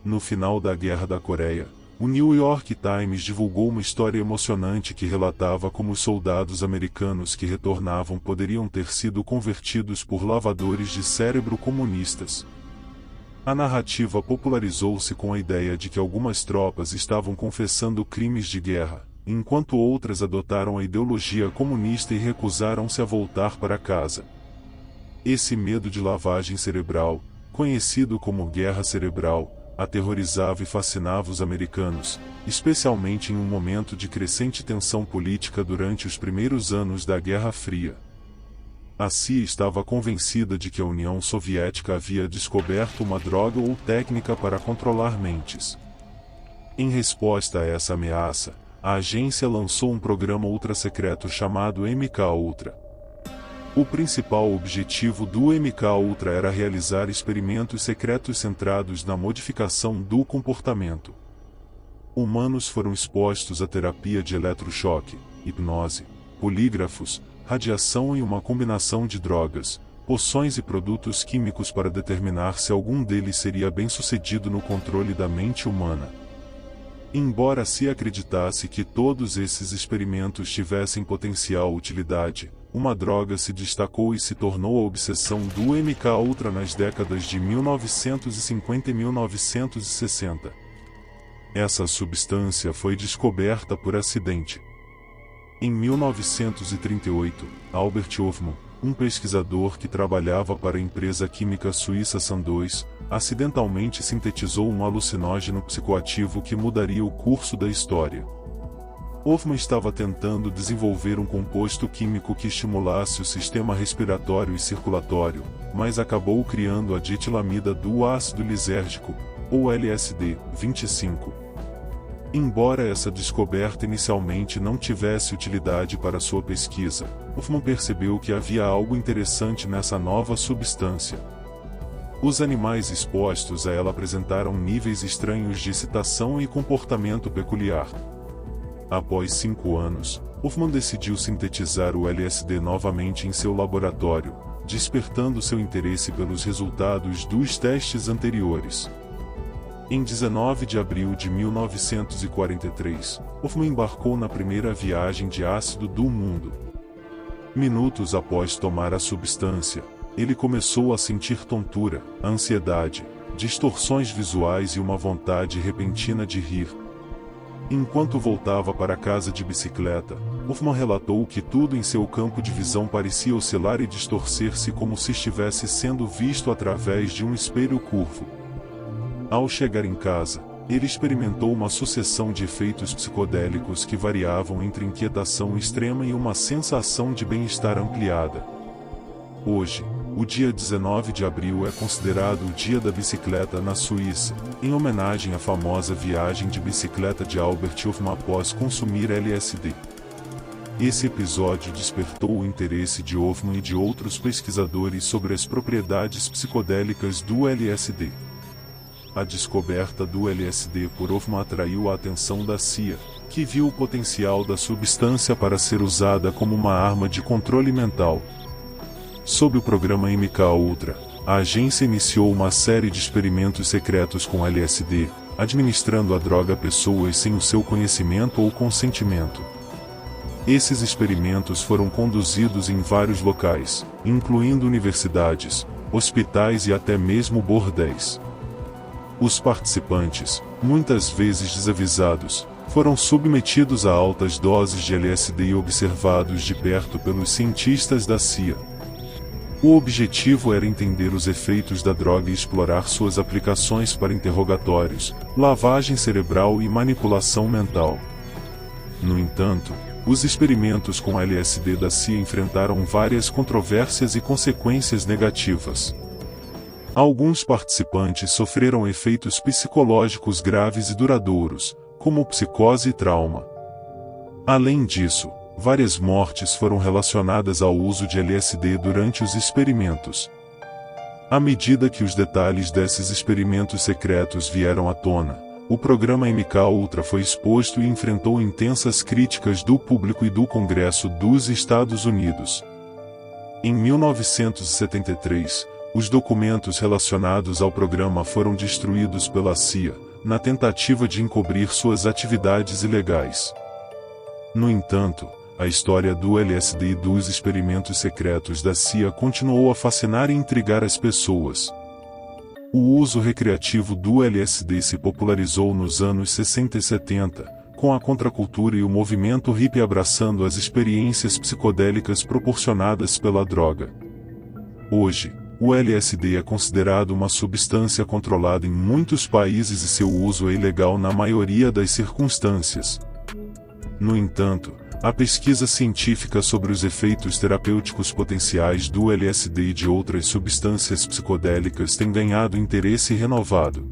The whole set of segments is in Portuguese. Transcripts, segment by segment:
No final da Guerra da Coreia, o New York Times divulgou uma história emocionante que relatava como os soldados americanos que retornavam poderiam ter sido convertidos por lavadores de cérebro comunistas. A narrativa popularizou-se com a ideia de que algumas tropas estavam confessando crimes de guerra, enquanto outras adotaram a ideologia comunista e recusaram-se a voltar para casa. Esse medo de lavagem cerebral, conhecido como guerra cerebral, aterrorizava e fascinava os americanos, especialmente em um momento de crescente tensão política durante os primeiros anos da Guerra Fria. A CIA estava convencida de que a União Soviética havia descoberto uma droga ou técnica para controlar mentes. Em resposta a essa ameaça, a agência lançou um programa ultra-secreto chamado MK-Ultra. O principal objetivo do MK-Ultra era realizar experimentos secretos centrados na modificação do comportamento. Humanos foram expostos à terapia de eletrochoque, hipnose, polígrafos, radiação e uma combinação de drogas, poções e produtos químicos para determinar se algum deles seria bem-sucedido no controle da mente humana. Embora se acreditasse que todos esses experimentos tivessem potencial utilidade, uma droga se destacou e se tornou a obsessão do MK-Ultra nas décadas de 1950 e 1960. Essa substância foi descoberta por acidente. Em 1938, Albert Hofmann, um pesquisador que trabalhava para a empresa química suíça Sandoz, acidentalmente sintetizou um alucinógeno psicoativo que mudaria o curso da história. Hofmann estava tentando desenvolver um composto químico que estimulasse o sistema respiratório e circulatório, mas acabou criando a ditilamida do ácido lisérgico, ou LSD-25. Embora essa descoberta inicialmente não tivesse utilidade para sua pesquisa, Hofmann percebeu que havia algo interessante nessa nova substância. Os animais expostos a ela apresentaram níveis estranhos de excitação e comportamento peculiar. Após 5 anos, Hofmann decidiu sintetizar o LSD novamente em seu laboratório, despertando seu interesse pelos resultados dos testes anteriores. Em 19 de abril de 1943, Hofmann embarcou na primeira viagem de ácido do mundo. Minutos após tomar a substância, ele começou a sentir tontura, ansiedade, distorções visuais e uma vontade repentina de rir. Enquanto voltava para casa de bicicleta, Hofmann relatou que tudo em seu campo de visão parecia oscilar e distorcer-se como se estivesse sendo visto através de um espelho curvo. Ao chegar em casa, ele experimentou uma sucessão de efeitos psicodélicos que variavam entre inquietação extrema e uma sensação de bem-estar ampliada. Hoje, o dia 19 de abril é considerado o Dia da Bicicleta na Suíça, em homenagem à famosa viagem de bicicleta de Albert Hofmann após consumir LSD. Esse episódio despertou o interesse de Hofmann e de outros pesquisadores sobre as propriedades psicodélicas do LSD. A descoberta do LSD por Hofmann atraiu a atenção da CIA, que viu o potencial da substância para ser usada como uma arma de controle mental. Sob o programa MK-Ultra, a agência iniciou uma série de experimentos secretos com LSD, administrando a droga a pessoas sem o seu conhecimento ou consentimento. Esses experimentos foram conduzidos em vários locais, incluindo universidades, hospitais e até mesmo bordéis. Os participantes, muitas vezes desavisados, foram submetidos a altas doses de LSD e observados de perto pelos cientistas da CIA. O objetivo era entender os efeitos da droga e explorar suas aplicações para interrogatórios, lavagem cerebral e manipulação mental. No entanto, os experimentos com LSD da CIA enfrentaram várias controvérsias e consequências negativas. Alguns participantes sofreram efeitos psicológicos graves e duradouros, como psicose e trauma. Além disso, várias mortes foram relacionadas ao uso de LSD durante os experimentos. À medida que os detalhes desses experimentos secretos vieram à tona, o programa MK-Ultra foi exposto e enfrentou intensas críticas do público e do Congresso dos Estados Unidos. Em 1973, Os documentos relacionados ao programa foram destruídos pela CIA, na tentativa de encobrir suas atividades ilegais. No entanto, a história do LSD e dos experimentos secretos da CIA continuou a fascinar e intrigar as pessoas. O uso recreativo do LSD se popularizou nos anos 60 e 70, com a contracultura e o movimento hippie abraçando as experiências psicodélicas proporcionadas pela droga. Hoje, o LSD é considerado uma substância controlada em muitos países e seu uso é ilegal na maioria das circunstâncias. No entanto, a pesquisa científica sobre os efeitos terapêuticos potenciais do LSD e de outras substâncias psicodélicas tem ganhado interesse renovado.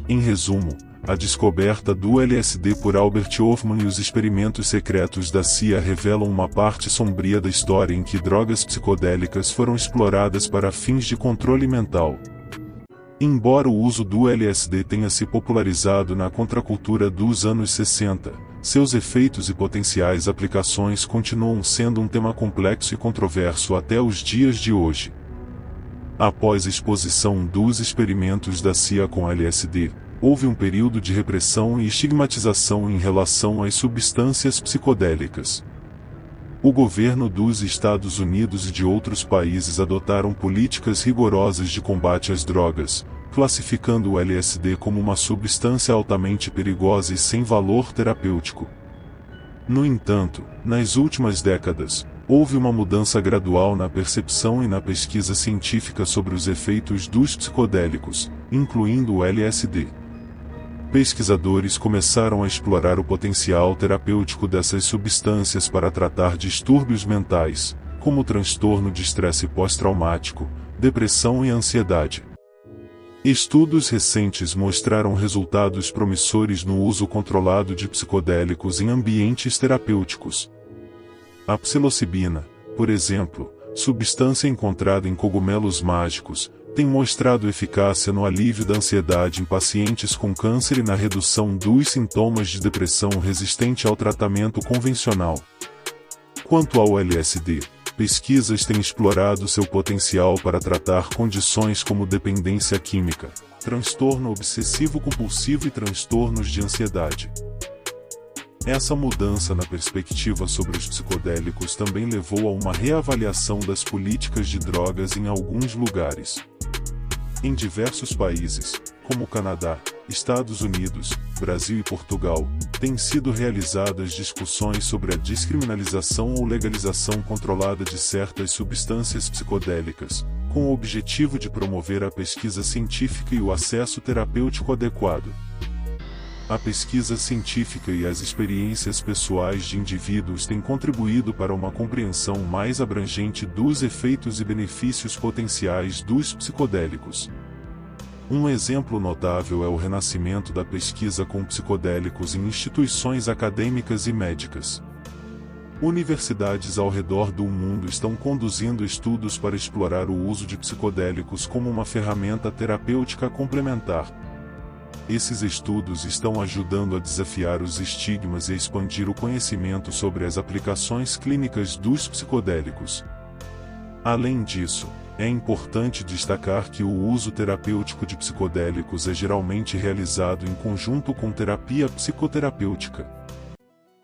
Em resumo, a descoberta do LSD por Albert Hofmann e os experimentos secretos da CIA revelam uma parte sombria da história em que drogas psicodélicas foram exploradas para fins de controle mental. Embora o uso do LSD tenha se popularizado na contracultura dos anos 60, seus efeitos e potenciais aplicações continuam sendo um tema complexo e controverso até os dias de hoje. Após a exposição dos experimentos da CIA com LSD, houve um período de repressão e estigmatização em relação às substâncias psicodélicas. O governo dos Estados Unidos e de outros países adotaram políticas rigorosas de combate às drogas, classificando o LSD como uma substância altamente perigosa e sem valor terapêutico. No entanto, nas últimas décadas, houve uma mudança gradual na percepção e na pesquisa científica sobre os efeitos dos psicodélicos, incluindo o LSD. Pesquisadores começaram a explorar o potencial terapêutico dessas substâncias para tratar distúrbios mentais, como o transtorno de estresse pós-traumático, depressão e ansiedade. Estudos recentes mostraram resultados promissores no uso controlado de psicodélicos em ambientes terapêuticos. A psilocibina, por exemplo, substância encontrada em cogumelos mágicos, tem mostrado eficácia no alívio da ansiedade em pacientes com câncer e na redução dos sintomas de depressão resistente ao tratamento convencional. Quanto ao LSD, pesquisas têm explorado seu potencial para tratar condições como dependência química, transtorno obsessivo-compulsivo e transtornos de ansiedade. Essa mudança na perspectiva sobre os psicodélicos também levou a uma reavaliação das políticas de drogas em alguns lugares. Em diversos países, como o Canadá, Estados Unidos, Brasil e Portugal, têm sido realizadas discussões sobre a descriminalização ou legalização controlada de certas substâncias psicodélicas, com o objetivo de promover a pesquisa científica e o acesso terapêutico adequado. A pesquisa científica e as experiências pessoais de indivíduos têm contribuído para uma compreensão mais abrangente dos efeitos e benefícios potenciais dos psicodélicos. Um exemplo notável é o renascimento da pesquisa com psicodélicos em instituições acadêmicas e médicas. Universidades ao redor do mundo estão conduzindo estudos para explorar o uso de psicodélicos como uma ferramenta terapêutica complementar. Esses estudos estão ajudando a desafiar os estigmas e a expandir o conhecimento sobre as aplicações clínicas dos psicodélicos. Além disso, é importante destacar que o uso terapêutico de psicodélicos é geralmente realizado em conjunto com terapia psicoterapêutica.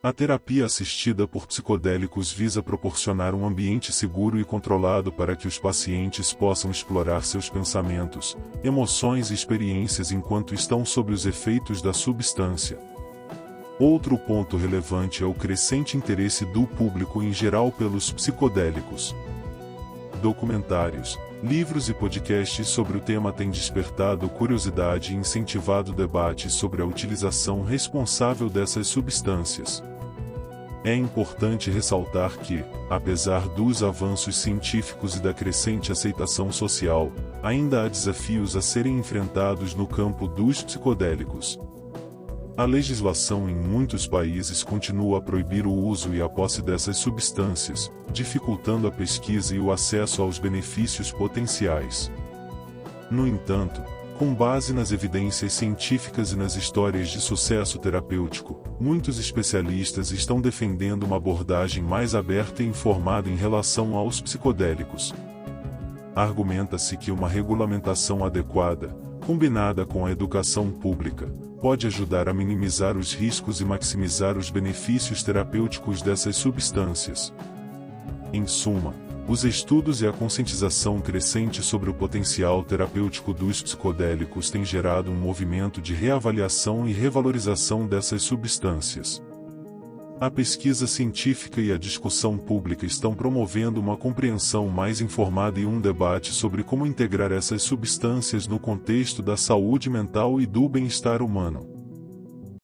A terapia assistida por psicodélicos visa proporcionar um ambiente seguro e controlado para que os pacientes possam explorar seus pensamentos, emoções e experiências enquanto estão sob os efeitos da substância. Outro ponto relevante é o crescente interesse do público em geral pelos psicodélicos. Documentários, livros e podcasts sobre o tema têm despertado curiosidade e incentivado debates sobre a utilização responsável dessas substâncias. É importante ressaltar que, apesar dos avanços científicos e da crescente aceitação social, ainda há desafios a serem enfrentados no campo dos psicodélicos. A legislação em muitos países continua a proibir o uso e a posse dessas substâncias, dificultando a pesquisa e o acesso aos benefícios potenciais. No entanto, com base nas evidências científicas e nas histórias de sucesso terapêutico, muitos especialistas estão defendendo uma abordagem mais aberta e informada em relação aos psicodélicos. Argumenta-se que uma regulamentação adequada, combinada com a educação pública, pode ajudar a minimizar os riscos e maximizar os benefícios terapêuticos dessas substâncias. Em suma, os estudos e a conscientização crescente sobre o potencial terapêutico dos psicodélicos têm gerado um movimento de reavaliação e revalorização dessas substâncias. A pesquisa científica e a discussão pública estão promovendo uma compreensão mais informada e um debate sobre como integrar essas substâncias no contexto da saúde mental e do bem-estar humano.